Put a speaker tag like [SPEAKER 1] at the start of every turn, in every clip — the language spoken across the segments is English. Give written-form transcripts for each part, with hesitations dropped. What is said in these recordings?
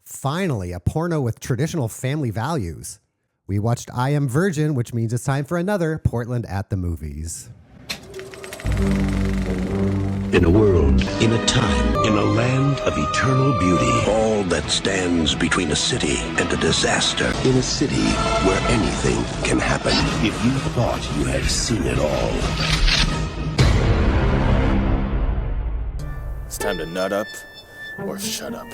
[SPEAKER 1] Finally, a porno with traditional family values. We watched I Am Virgin, which means it's time for another Portland at the Movies.
[SPEAKER 2] In a world, in a time, in a land of eternal beauty, all that stands between a city and a disaster. In a city where anything can happen. If you thought you had seen it all.
[SPEAKER 3] It's time to nut up or shut up.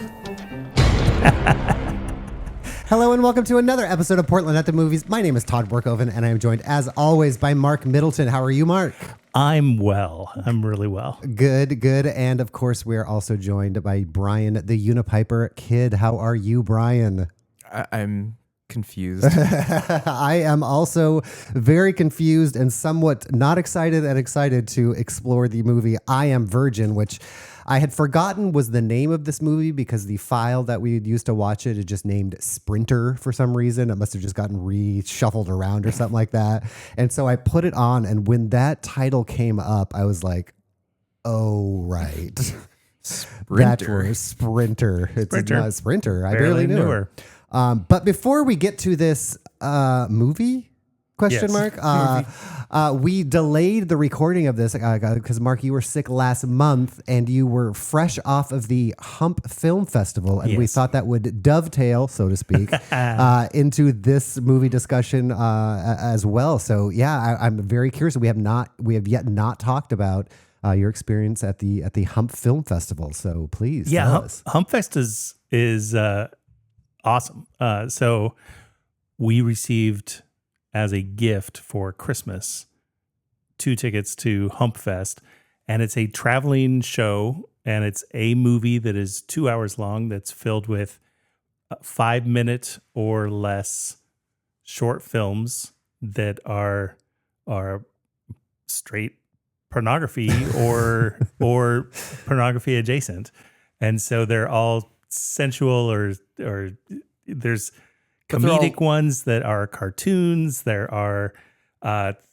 [SPEAKER 1] Hello and welcome to another episode of Portland at the Movies. My name is Todd Borkoven and I am joined as always by Mark Middleton. How are you, Mark?
[SPEAKER 4] I'm well. I'm really well.
[SPEAKER 1] Good. And of course, we're also joined by Brian, the Unipiper Kid. How are you, Brian?
[SPEAKER 5] I'm confused.
[SPEAKER 1] I am also very confused and somewhat not excited and excited to explore the movie I Am Virgin, which I had forgotten was the name of this movie because the file that we used to watch it is just named Sprinter for some reason. It must have just gotten reshuffled around or something like that. And so I put it on, and when that title came up, I was like, oh, right.
[SPEAKER 5] Sprinter.
[SPEAKER 1] That was Sprinter. It's not Sprinter. I barely knew her. But before we get to this movie, question mark, we delayed the recording of this because, Mark, you were sick last month and you were fresh off of the Hump Film Festival. And we thought that would dovetail, so to speak, into this movie discussion as well. So, yeah, I'm very curious. We have yet not talked about your experience at the Hump Film Festival. So please tell us.
[SPEAKER 4] Humpfest is awesome. So we received as a gift for Christmas 2 tickets to Humpfest, and it's a traveling show, and it's a movie that is 2 hours long that's filled with 5-minute or less short films that are straight pornography or pornography adjacent. And so they're all sensual or there's comedic ones that are cartoons. There are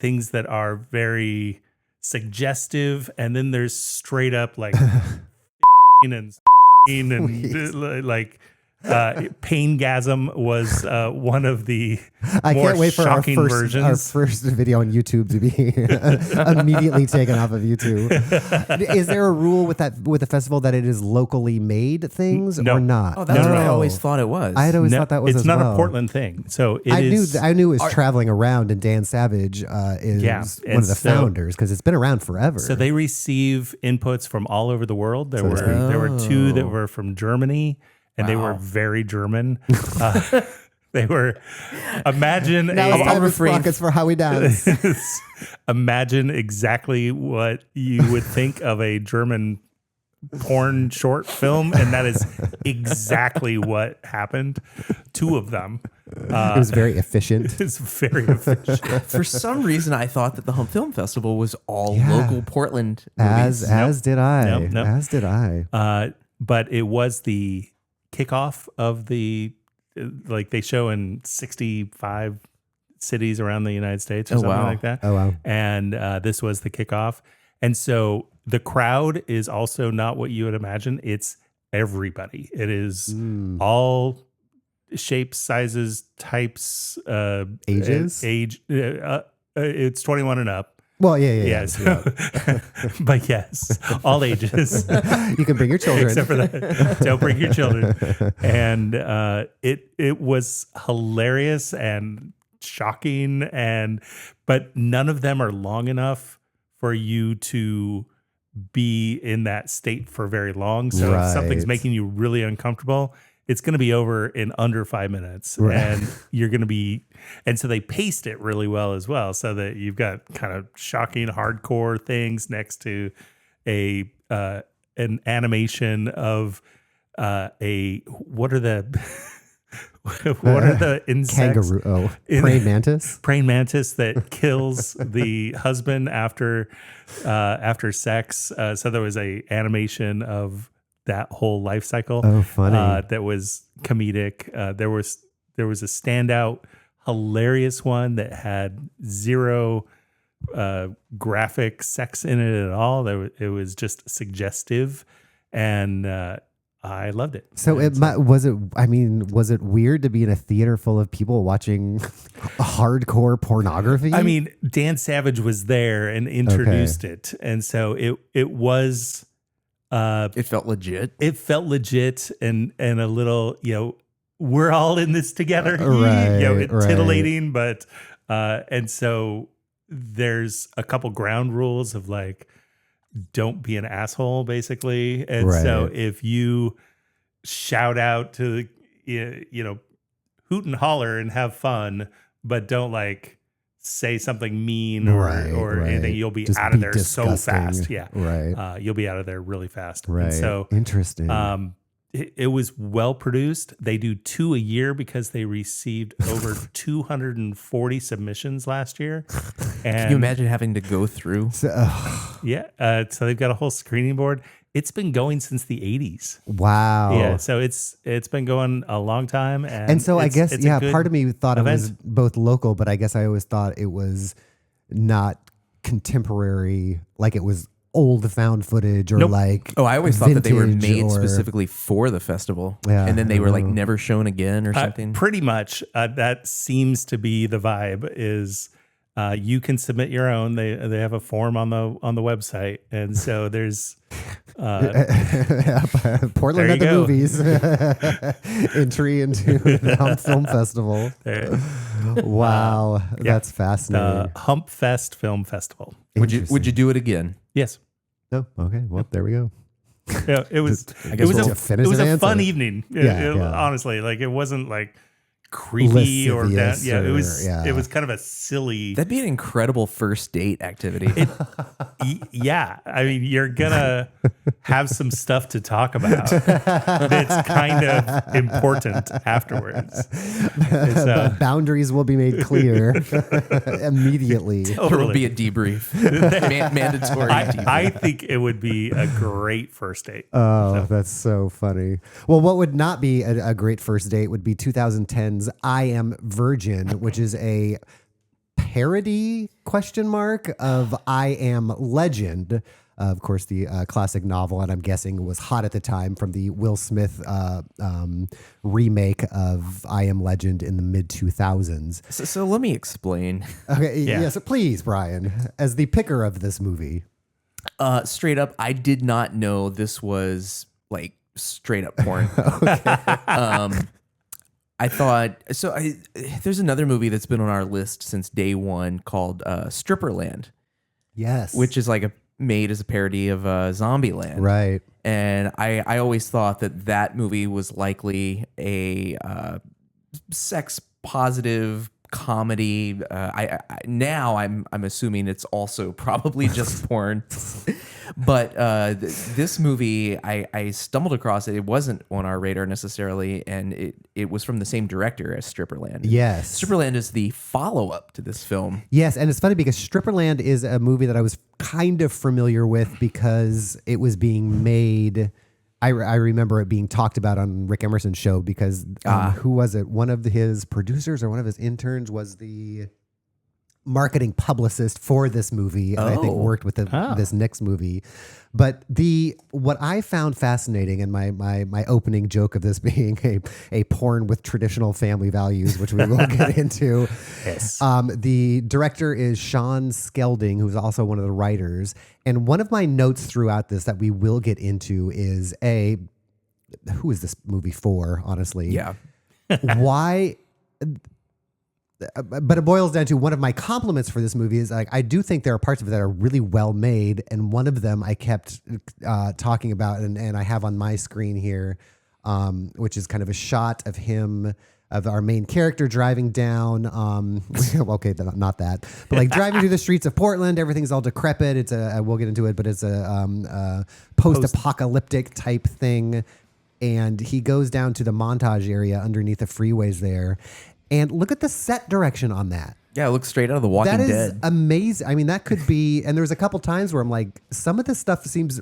[SPEAKER 4] things that are very suggestive, and then there's straight up like and like Paingasm was one of the
[SPEAKER 1] I
[SPEAKER 4] more
[SPEAKER 1] can't wait for
[SPEAKER 4] shocking
[SPEAKER 1] our
[SPEAKER 4] versions.
[SPEAKER 1] first video on YouTube to be immediately taken off of YouTube. Is there a rule with the festival that it is locally made things or not?
[SPEAKER 5] Oh, that's what I always thought it was.
[SPEAKER 1] I had always thought that was.
[SPEAKER 4] It's
[SPEAKER 1] as
[SPEAKER 4] not
[SPEAKER 1] well.
[SPEAKER 4] a Portland thing. So
[SPEAKER 1] I knew it was traveling around, and Dan Savage is one of the founders because it's been around forever.
[SPEAKER 4] So they receive inputs from all over the world. There were 2 that were from Germany. And they were very German. They were, imagine
[SPEAKER 1] now it's time for Sprockets for How We Dance.
[SPEAKER 4] Imagine exactly what you would think of a German porn short film, and that is exactly what happened. 2 of them.
[SPEAKER 1] It was very efficient.
[SPEAKER 4] It's very efficient.
[SPEAKER 5] For some reason, I thought that the Hump Film Festival was all local Portland movies.
[SPEAKER 1] As did I.
[SPEAKER 4] Nope.
[SPEAKER 1] As did I.
[SPEAKER 4] But it was the kickoff of the, like they show in 65 cities around the United States or something like that.
[SPEAKER 1] Oh, wow.
[SPEAKER 4] And this was the kickoff. And so the crowd is also not what you would imagine. It's everybody. It is all shapes, sizes, types,
[SPEAKER 1] ages,
[SPEAKER 4] age. It's 21 and up.
[SPEAKER 1] Well, yeah.
[SPEAKER 4] Yes. But yes, all ages.
[SPEAKER 1] You can bring your children.
[SPEAKER 4] Except for that. Don't bring your children. And it was hilarious and shocking, but none of them are long enough for you to be in that state for very long. So if something's making you really uncomfortable, it's going to be over in under 5 minutes, and you're going to be, and so they paced it really well as well, so that you've got kind of shocking hardcore things next to an animation of what are the insects?
[SPEAKER 1] Kangaroo. Oh, praying mantis.
[SPEAKER 4] Praying mantis that kills the husband after sex. So there was a animation of that whole life cycle.
[SPEAKER 1] Oh, funny.
[SPEAKER 4] That was comedic. There was a standout, hilarious one that had 0 graphic sex in it at all. It was just suggestive, and I loved it.
[SPEAKER 1] So was it weird to be in a theater full of people watching hardcore pornography?
[SPEAKER 4] I mean, Dan Savage was there and introduced it, and so it was.
[SPEAKER 5] It felt legit.
[SPEAKER 4] It felt legit and a little, we're all in this together,
[SPEAKER 1] right.
[SPEAKER 4] Titillating, but and so there's a couple ground rules of like, don't be an asshole, basically. And so if you shout out to, hoot and holler and have fun, but don't like say something mean or anything, you'll be out of there disgusting. So fast. Yeah.
[SPEAKER 1] Right.
[SPEAKER 4] You'll be out of there really fast.
[SPEAKER 1] Right.
[SPEAKER 4] And so
[SPEAKER 1] interesting.
[SPEAKER 4] It was well produced. They do 2 a year because they received over 240 submissions last year. And
[SPEAKER 5] can you imagine having to go through?
[SPEAKER 4] So they've got a whole screening board. It's been going since the 80s.
[SPEAKER 1] Wow.
[SPEAKER 4] Yeah. So it's been going a long time.
[SPEAKER 1] And so I guess, part of me thought event. It was both local, but I guess I always thought it was not contemporary, like it was old found footage or like
[SPEAKER 5] I always thought that they were made specifically for the festival, and then they were like never shown again or something.
[SPEAKER 4] Pretty much that seems to be the vibe. Is you can submit your own. They have a form on the website, and so there's
[SPEAKER 1] Portland at the movies entry into the Hump Film Festival. Wow, that's fascinating.
[SPEAKER 4] Hump Fest Film Festival.
[SPEAKER 5] Would you do it again?
[SPEAKER 4] Yes.
[SPEAKER 1] Oh, okay. Well, there we go.
[SPEAKER 4] Yeah, it was. It was a fun evening. Honestly, like it wasn't like creepy or that. Yeah, it was kind of a silly.
[SPEAKER 5] That'd be an incredible first date activity.
[SPEAKER 4] Yeah, I mean, you're gonna have some stuff to talk about that's kind of important afterwards.
[SPEAKER 1] The boundaries will be made clear immediately.
[SPEAKER 5] Totally. There will be a debrief, mandatory.
[SPEAKER 4] I think it would be a great first date.
[SPEAKER 1] Oh, that's so funny. Well, what would not be a great first date would be 2010's I Am Virgin, which is a parody ? Of I Am Legend. Of course, the classic novel, and I'm guessing was hot at the time from the Will Smith remake of I Am Legend in the mid 2000s.
[SPEAKER 5] So let me explain.
[SPEAKER 1] Okay, yes, please, Brian, as the picker of this movie.
[SPEAKER 5] Straight up, I did not know this was like straight up porn. I thought so. There's another movie that's been on our list since day one called Stripperland.
[SPEAKER 1] Yes,
[SPEAKER 5] which is like made as a parody of Zombieland.
[SPEAKER 1] Right. And
[SPEAKER 5] I always thought that movie was likely a sex positive comedy. Now I'm assuming it's also probably just porn. But this movie, I stumbled across it. It wasn't on our radar necessarily, and it was from the same director as Stripperland.
[SPEAKER 1] Yes.
[SPEAKER 5] Stripperland is the follow-up to this film.
[SPEAKER 1] Yes, and it's funny because Stripperland is a movie that I was kind of familiar with because it was being made. I remember it being talked about on Rick Emerson's show because who was it? One of his producers or one of his interns was the marketing publicist for this movie, and I think worked with this next movie. But what I found fascinating, and my opening joke of this being a porn with traditional family values, which we will get into.
[SPEAKER 4] Yes.
[SPEAKER 1] The director is Sean Skelding, who's also one of the writers. And one of my notes throughout this that we will get into is who is this movie for, honestly?
[SPEAKER 5] Yeah.
[SPEAKER 1] Why? But it boils down to one of my compliments for this movie is like I do think there are parts of it that are really well made, and one of them I kept talking about, and I have on my screen here, which is kind of a shot of him, of our main character driving down. Okay, not that, but like driving through the streets of Portland. Everything's all decrepit. It's we'll get into it, but it's a post-apocalyptic type thing, and he goes down to the montage area underneath the freeways there. And look at the set direction on that.
[SPEAKER 5] Yeah, it looks straight out of The Walking Dead.
[SPEAKER 1] That is amazing. I mean, that could be, and there's a couple times where I'm like, some of this stuff seems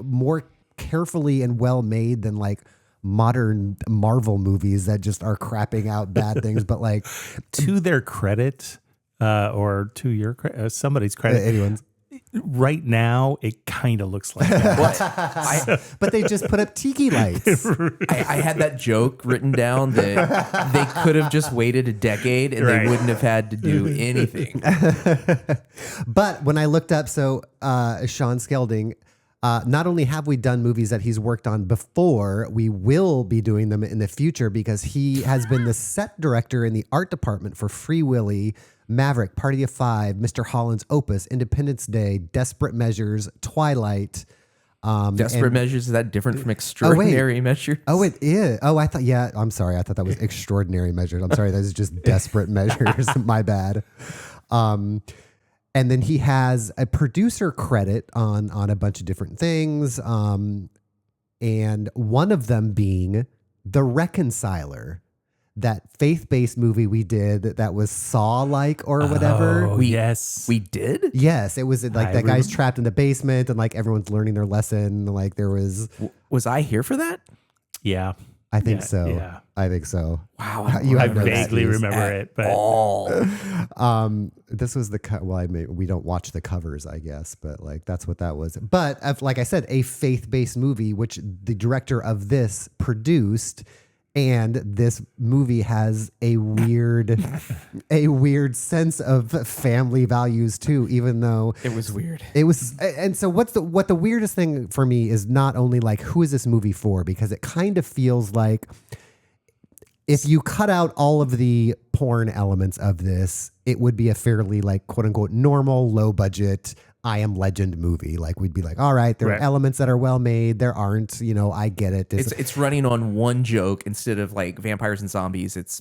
[SPEAKER 1] more carefully and well made than like modern Marvel movies that just are crapping out bad things. But like,
[SPEAKER 4] to their credit, or to your somebody's credit,
[SPEAKER 1] anyone's.
[SPEAKER 4] right now, it kind of looks like that.
[SPEAKER 1] But they just put up tiki lights.
[SPEAKER 5] I had that joke written down that they could have just waited a decade and
[SPEAKER 4] Right.
[SPEAKER 5] they wouldn't have had to do anything.
[SPEAKER 1] But when I looked up, Sean Skelding, not only have we done movies that he's worked on before, we will be doing them in the future because he has been the set director in the art department for Free Willy, Maverick, Party of Five, Mr. Holland's Opus, Independence Day, Desperate Measures, Twilight.
[SPEAKER 5] Desperate Measures, is that different from Extraordinary Measures?
[SPEAKER 1] Oh, it is. Oh, I thought, yeah, I'm sorry. I thought that was Extraordinary Measures. I'm sorry. That is just Desperate Measures. My bad. And then he has a producer credit on a bunch of different things. And one of them being The Reconciler, that faith-based movie we did that was Saw-like or whatever.
[SPEAKER 4] Oh, yes.
[SPEAKER 5] We did?
[SPEAKER 1] Yes, it was like
[SPEAKER 4] I
[SPEAKER 1] that guy's trapped in the basement and like everyone's learning their lesson. Like there was,
[SPEAKER 5] Was I here for that?
[SPEAKER 4] Yeah.
[SPEAKER 1] I think
[SPEAKER 4] Yeah,
[SPEAKER 1] so.
[SPEAKER 4] yeah.
[SPEAKER 1] I think so.
[SPEAKER 5] Wow.
[SPEAKER 1] You
[SPEAKER 4] I
[SPEAKER 1] have no
[SPEAKER 4] vaguely
[SPEAKER 1] excuse
[SPEAKER 4] remember it, but
[SPEAKER 1] This was the cut. Well, we don't watch the covers, I guess, but like that's what that was. But like I said, a faith-based movie, which the director of this produced, and this movie has a weird sense of family values too. Even though
[SPEAKER 5] It was weird.
[SPEAKER 1] it was, and so what the weirdest thing for me is not only like who is this movie for, because it kind of feels like if you cut out all of the porn elements of this, it would be a fairly like quote unquote normal, low budget I Am Legend movie. Like we'd be like, all right, there
[SPEAKER 4] Right.
[SPEAKER 1] are elements that are well made. There aren't, I get it.
[SPEAKER 5] It's running on one joke instead of like vampires and zombies. It's,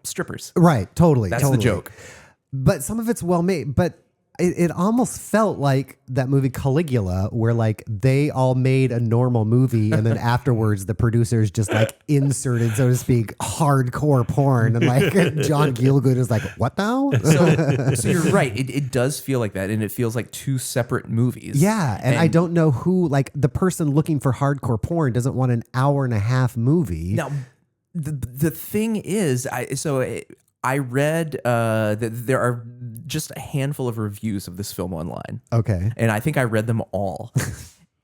[SPEAKER 5] strippers.
[SPEAKER 1] right. Totally.
[SPEAKER 5] That's
[SPEAKER 1] totally.
[SPEAKER 5] the joke.
[SPEAKER 1] But some of it's well made, but it almost felt like that movie Caligula, where like they all made a normal movie and then afterwards the producers just like inserted, so to speak, hardcore porn, and like John Gielgud is like, what now?
[SPEAKER 5] So you're right. It does feel like that, and it feels like two separate movies.
[SPEAKER 1] Yeah, and I don't know who, like the person looking for hardcore porn doesn't want an hour-and-a-half movie.
[SPEAKER 5] Now, the thing is, I read that there are just a handful of reviews of this film online.
[SPEAKER 1] Okay.
[SPEAKER 5] And I think I read them all.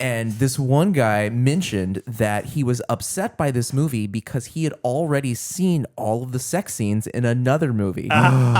[SPEAKER 5] And this one guy mentioned that he was upset by this movie because he had already seen all of the sex scenes in another movie.
[SPEAKER 1] Oh,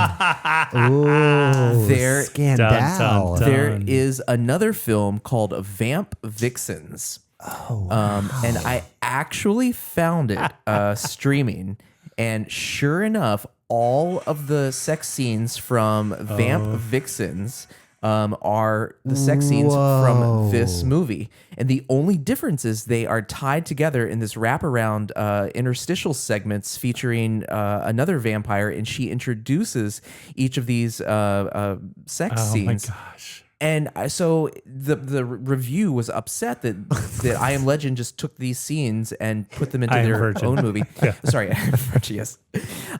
[SPEAKER 5] There-
[SPEAKER 1] scandal.
[SPEAKER 4] Dun, dun, dun.
[SPEAKER 5] There is another film called Vamp Vixens. And I actually found it streaming. And sure enough, all of the sex scenes from Vamp Vixens are the sex scenes from this movie. And the only difference is they are tied together in this wraparound interstitial segments featuring another vampire, and she introduces each of these sex
[SPEAKER 4] oh my
[SPEAKER 5] scenes.
[SPEAKER 4] gosh.
[SPEAKER 5] And so the review was upset that I Am Legend just took these scenes and put them into
[SPEAKER 4] I Am
[SPEAKER 5] their
[SPEAKER 4] Virgin.
[SPEAKER 5] own movie. Sorry, I Am Virgin, yes.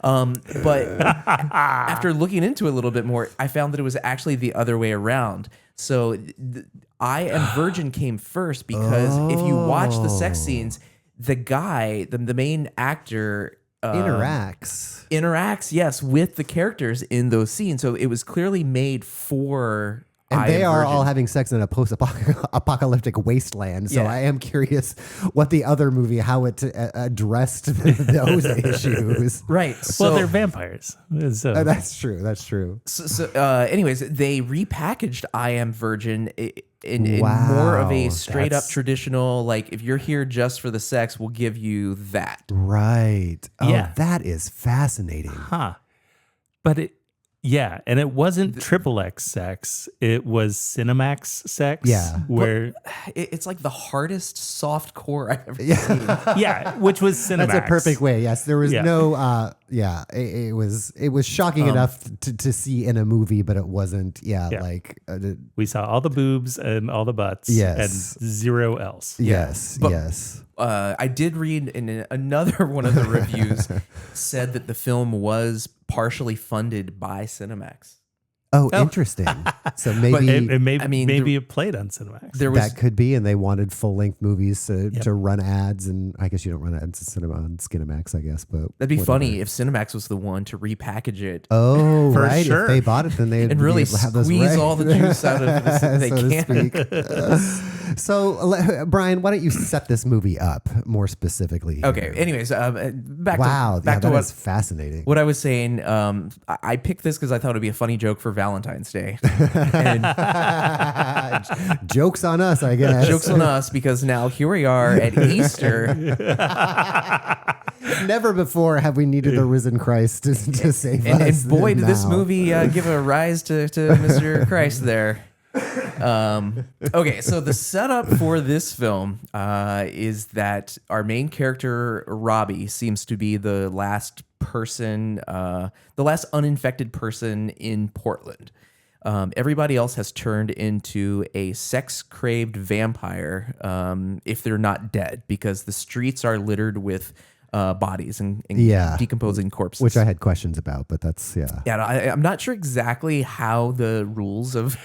[SPEAKER 5] But after looking into it a little bit more, I found that it was actually the other way around. So I Am Virgin came first because if you watch the sex scenes, the guy, the main actor, interacts, yes, with the characters in those scenes. So it was clearly made for.
[SPEAKER 1] And
[SPEAKER 5] I
[SPEAKER 1] they
[SPEAKER 5] Am
[SPEAKER 1] are
[SPEAKER 5] Virgin.
[SPEAKER 1] all having sex in a post-apocalyptic wasteland. So
[SPEAKER 5] Yeah.
[SPEAKER 1] I am curious what the other movie, how it addressed those issues.
[SPEAKER 5] Right. So,
[SPEAKER 4] Well, they're vampires. So,
[SPEAKER 1] That's true. That's true.
[SPEAKER 5] anyways, they repackaged I Am Virgin in
[SPEAKER 1] Wow,
[SPEAKER 5] more of a straight up
[SPEAKER 4] that's-
[SPEAKER 5] traditional, like, if you're here just for the sex, we'll give you that.
[SPEAKER 1] Right. Oh,
[SPEAKER 4] Yeah.
[SPEAKER 1] that is fascinating.
[SPEAKER 4] huh. But and it wasn't triple X sex. It was Cinemax sex.
[SPEAKER 1] Yeah.
[SPEAKER 4] Where,
[SPEAKER 5] It's like the hardest soft core I've ever seen.
[SPEAKER 4] which was Cinemax.
[SPEAKER 1] That's a perfect way. Yes, there was
[SPEAKER 4] Yeah.
[SPEAKER 1] no. It was shocking enough to see in a movie, but it wasn't.
[SPEAKER 4] Yeah.
[SPEAKER 1] Like.
[SPEAKER 4] We saw all the boobs and all the butts.
[SPEAKER 1] Yes.
[SPEAKER 4] And zero else.
[SPEAKER 1] Yes.
[SPEAKER 5] But-
[SPEAKER 1] yes.
[SPEAKER 5] I did read in another one of the reviews said that the film was partially funded by Cinemax.
[SPEAKER 1] Oh, interesting. So maybe
[SPEAKER 4] maybe it played on Cinemax.
[SPEAKER 1] That could be, and they wanted full length movies to run ads, and I guess you don't run ads on Skinemax, I guess. But
[SPEAKER 5] that'd be funny if Cinemax was the one to repackage it.
[SPEAKER 1] Oh,
[SPEAKER 4] For
[SPEAKER 1] right.
[SPEAKER 4] sure.
[SPEAKER 1] If they bought it, then they'd
[SPEAKER 5] and really
[SPEAKER 1] have those
[SPEAKER 5] squeeze all the juice out of this that they
[SPEAKER 1] so
[SPEAKER 5] can.
[SPEAKER 1] to speak. So, Brian, why don't you set this movie up more specifically?
[SPEAKER 5] Okay. Anyways, back to
[SPEAKER 1] that
[SPEAKER 5] what
[SPEAKER 1] is fascinating.
[SPEAKER 5] What I was saying, I picked this because I thought it'd be a funny joke for Valentine's Day. And
[SPEAKER 1] Jokes on us, I guess.
[SPEAKER 5] jokes on us because now here we are at Easter.
[SPEAKER 1] Never before have we needed the risen Christ to save us.
[SPEAKER 5] And boy, did this
[SPEAKER 1] now.
[SPEAKER 5] movie give a rise to Mr. Christ there. Okay, so the setup for this film is that our main character, Robbie, seems to be the last person, the last uninfected person in Portland. Everybody else has turned into a sex-craved vampire if they're not dead, because the streets are littered with bodies and decomposing corpses.
[SPEAKER 1] Which I had questions about, but that's,
[SPEAKER 5] Yeah, I'm not sure exactly how the rules of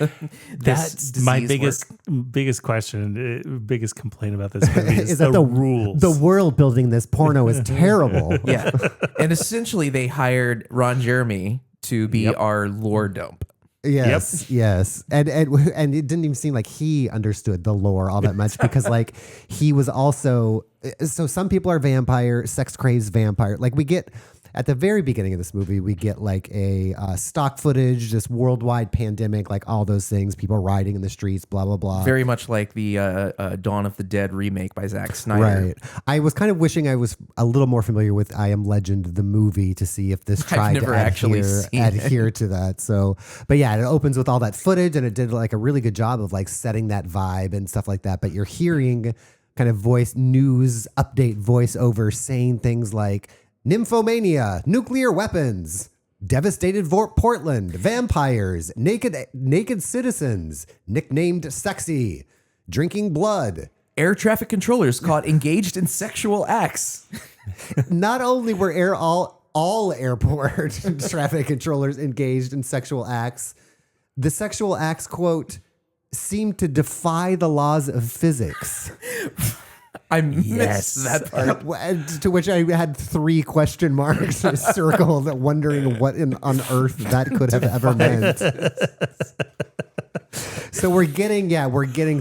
[SPEAKER 4] That's my biggest question, biggest complaint about this movie is
[SPEAKER 1] that
[SPEAKER 4] the rules.
[SPEAKER 1] The world building this porno is terrible.
[SPEAKER 5] Yeah, and essentially they hired Ron Jeremy to be our lore dump.
[SPEAKER 1] Yes. And it didn't even seem like he understood the lore all that much because like he was also, so some people are sex crazed vampire. Like we get at the very beginning of this movie, we get like a stock footage, this worldwide pandemic, like all those things, people riding in the streets, blah, blah, blah.
[SPEAKER 5] Very much like the Dawn of the Dead remake by Zack Snyder.
[SPEAKER 1] Right. I was kind of wishing I was a little more familiar with I Am Legend, the movie, to see if this tried to adhere to that. So, but yeah, it opens with all that footage and it did like a really good job of like setting that vibe and stuff like that. But you're hearing kind of news update voiceover saying things like, nymphomania, nuclear weapons, devastated Portland, vampires, naked citizens, nicknamed sexy, drinking blood.
[SPEAKER 5] Air traffic controllers caught engaged in sexual acts.
[SPEAKER 1] Not only were all airport traffic controllers engaged in sexual acts, the sexual acts, quote, seemed to defy the laws of physics.
[SPEAKER 5] I missed that part.
[SPEAKER 1] To which I had 3 question marks circled, wondering what on earth that could have ever meant. So we're getting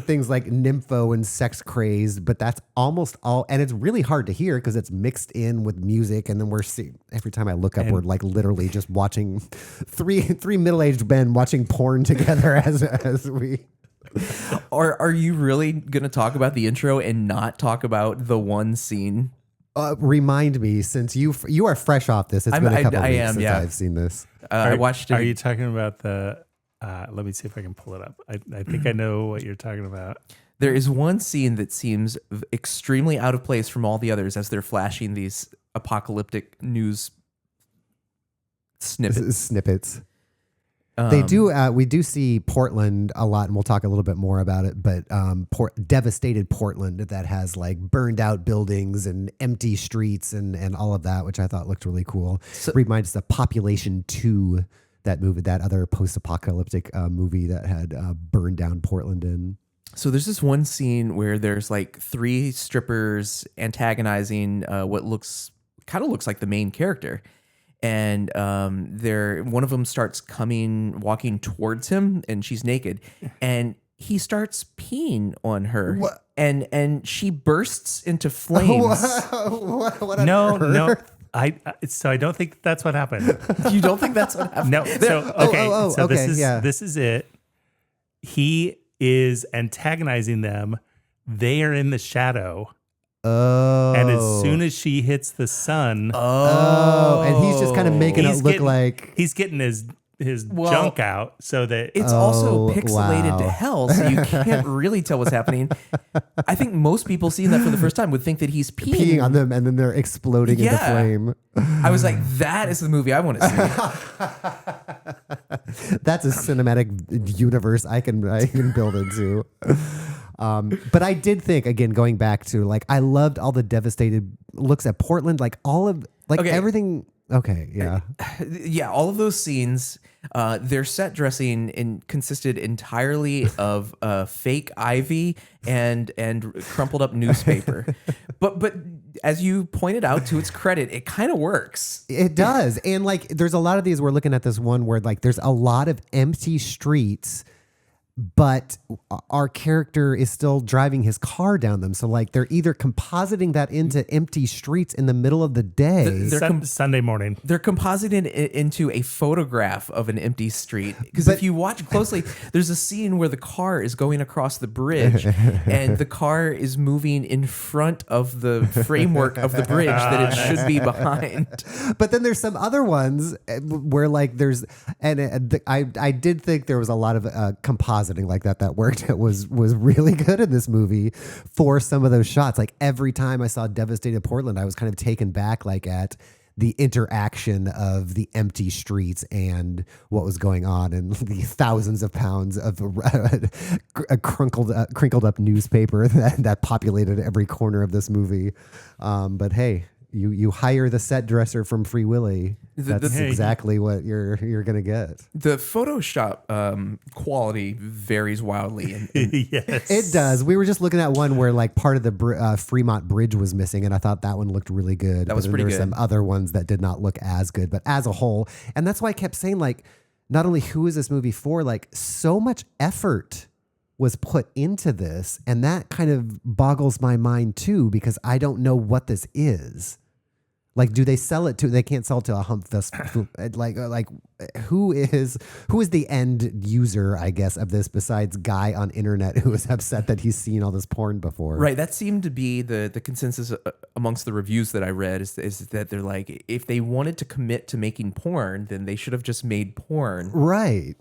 [SPEAKER 1] things like nympho and sex crazed, but that's almost all, and it's really hard to hear because it's mixed in with music, and then we're seeing every time I look up, we're like literally just watching three middle-aged men watching porn together as we.
[SPEAKER 5] Are you really going to talk about the intro and not talk about the one scene?
[SPEAKER 1] Remind me, since you are fresh off this. It's been a couple weeks since I've seen this.
[SPEAKER 5] I watched it.
[SPEAKER 4] Are you talking about the? Let me see if I can pull it up. I think I know what you're talking about.
[SPEAKER 5] There is one scene that seems extremely out of place from all the others as they're flashing these apocalyptic news snippets.
[SPEAKER 1] They do. We do see Portland a lot, and we'll talk a little bit more about it. But devastated Portland that has like burned out buildings and empty streets and all of that, which I thought looked really cool. So, reminds us of Population 2, that movie, that other post-apocalyptic movie that had burned down Portland in.
[SPEAKER 5] So there's this one scene where there's like 3 strippers antagonizing what kind of looks like the main character. And one of them starts walking towards him, and she's naked, and he starts peeing on her. What? And she bursts into flames.
[SPEAKER 1] What
[SPEAKER 4] no. I don't think that's what happened.
[SPEAKER 5] You don't think that's what happened?
[SPEAKER 4] No. So okay. So
[SPEAKER 1] okay,
[SPEAKER 4] this is it. He is antagonizing them. They are in the shadow.
[SPEAKER 1] Oh.
[SPEAKER 4] And as soon as she hits the sun,
[SPEAKER 1] and he's just kind of making it look like
[SPEAKER 4] he's getting his junk out, so that
[SPEAKER 5] it's also pixelated to hell, so you can't really tell what's happening. I think most people seeing that for the first time would think that he's peeing
[SPEAKER 1] on them, and then they're exploding into flame.
[SPEAKER 5] I was like, that is the movie I want to
[SPEAKER 1] see. That's a cinematic universe I can build into. But I did think, again, going back to like, I loved all the devastated looks at Portland, like all of everything. Okay, yeah.
[SPEAKER 5] Yeah, all of those scenes, their set dressing consisted entirely of fake ivy and crumpled up newspaper. but as you pointed out, to its credit, it kind of works.
[SPEAKER 1] It does. And like there's a lot of these, we're looking at this one where like there's a lot of empty streets, but our character is still driving his car down them. So like they're either compositing that into empty streets in the middle of the day.
[SPEAKER 4] Sunday morning.
[SPEAKER 5] They're compositing it into a photograph of an empty street. Because if you watch closely, there's a scene where the car is going across the bridge and the car is moving in front of the framework of the bridge that it should be behind.
[SPEAKER 1] But then there's some other ones where like there's, and I did think there was a lot of compositing like that worked. It was really good in this movie for some of those shots. Like every time I saw Devastated Portland, I was kind of taken back like at the interaction of the empty streets and what was going on and the thousands of pounds of a crinkled up newspaper that populated every corner of this movie. But hey, you hire the set dresser from Free Willy. That's exactly what you're gonna get.
[SPEAKER 5] The Photoshop quality varies wildly.
[SPEAKER 4] Yes,
[SPEAKER 1] it does. We were just looking at one where like part of the Fremont Bridge was missing, and I thought that one looked really good.
[SPEAKER 5] That was pretty good.
[SPEAKER 1] There were some other ones that did not look as good, but as a whole, and that's why I kept saying like, not only who is this movie for, like so much effort was put into this, and that kind of boggles my mind too because I don't know what this is. Like, do they sell it to? They can't sell it to a hump fest. like who is the end user? I guess of this besides guy on internet who is upset that he's seen all this porn before.
[SPEAKER 5] Right. That seemed to be the consensus amongst the reviews that I read is that they're like, if they wanted to commit to making porn, then they should have just made porn.
[SPEAKER 1] Right.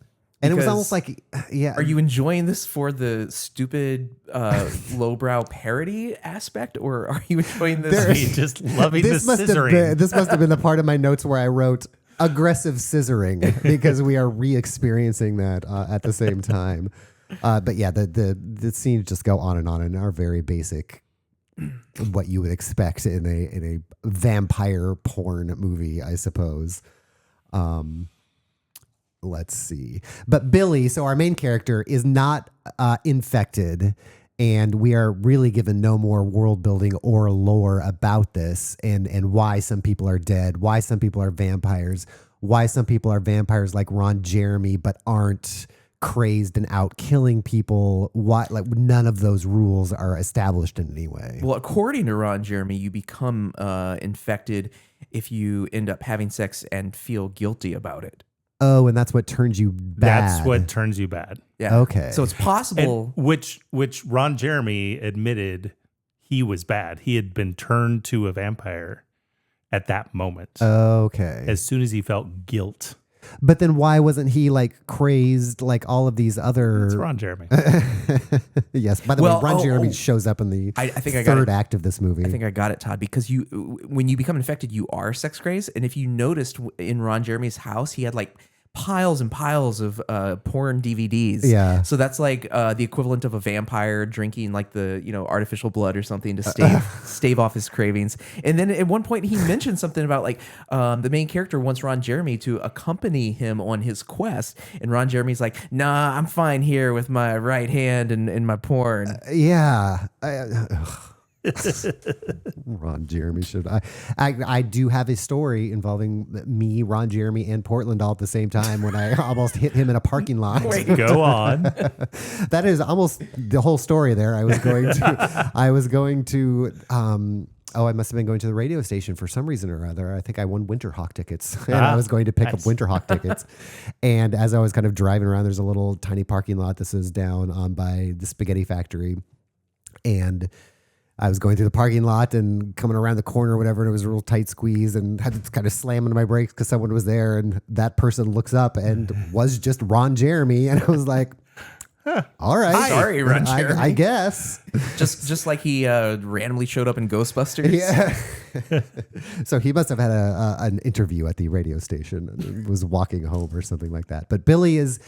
[SPEAKER 1] And it was almost like, yeah.
[SPEAKER 5] Are you enjoying this for the stupid lowbrow parody aspect, or are you enjoying this?
[SPEAKER 4] Just loving the scissoring.
[SPEAKER 1] This must have been the part of my notes where I wrote aggressive scissoring because we are re-experiencing that at the same time. But yeah, the scenes just go on and are very basic, what you would expect in a vampire porn movie, I suppose. Let's see. But Billy, so our main character, is not infected, and we are really given no more world building or lore about this and why some people are dead, why some people are vampires, why some people are vampires like Ron Jeremy but aren't crazed and out killing people. Why, like, none of those rules are established in any way.
[SPEAKER 5] Well, according to Ron Jeremy, you become infected if you end up having sex and feel guilty about it.
[SPEAKER 1] Oh, and that's what turns you bad.
[SPEAKER 4] That's what turns you bad.
[SPEAKER 5] Yeah.
[SPEAKER 1] Okay.
[SPEAKER 5] So it's possible.
[SPEAKER 4] And which Ron Jeremy admitted he was bad. He had been turned to a vampire at that moment.
[SPEAKER 1] Okay.
[SPEAKER 4] As soon as he felt guilt.
[SPEAKER 1] But then why wasn't he like crazed like all of these other...
[SPEAKER 4] It's Ron Jeremy.
[SPEAKER 1] Yes. By the way, Ron Jeremy shows up in the third act of this movie.
[SPEAKER 5] I think I got it, Todd, because when you become infected, you are sex crazed. And if you noticed in Ron Jeremy's house, he had like piles and piles of porn DVDs.
[SPEAKER 1] Yeah.
[SPEAKER 5] So that's like the equivalent of a vampire drinking like the artificial blood or something to stave off his cravings. And then at one point he mentioned something about like the main character wants Ron Jeremy to accompany him on his quest, and Ron Jeremy's like, "Nah, I'm fine here with my right hand and my porn."
[SPEAKER 1] Yeah. Ron Jeremy should. I do have a story involving me, Ron Jeremy, and Portland all at the same time when I almost hit him in a parking lot.
[SPEAKER 4] Wait, go on.
[SPEAKER 1] That is almost the whole story there. I was going to I must have been going to the radio station for some reason or other. I think I won Winterhawk tickets and I was going to pick up Winterhawk tickets. And as I was kind of driving around, there's a little tiny parking lot. This is down on by the spaghetti factory. And I was going through the parking lot and coming around the corner or whatever, and it was a real tight squeeze and had to kind of slam into my brakes because someone was there, and that person looks up and was just Ron Jeremy, and I was like, all right.
[SPEAKER 5] Sorry, Ron Jeremy.
[SPEAKER 1] I guess.
[SPEAKER 5] Just like he randomly showed up in Ghostbusters.
[SPEAKER 1] Yeah. So he must have had an interview at the radio station and was walking home or something like that. But Billy is...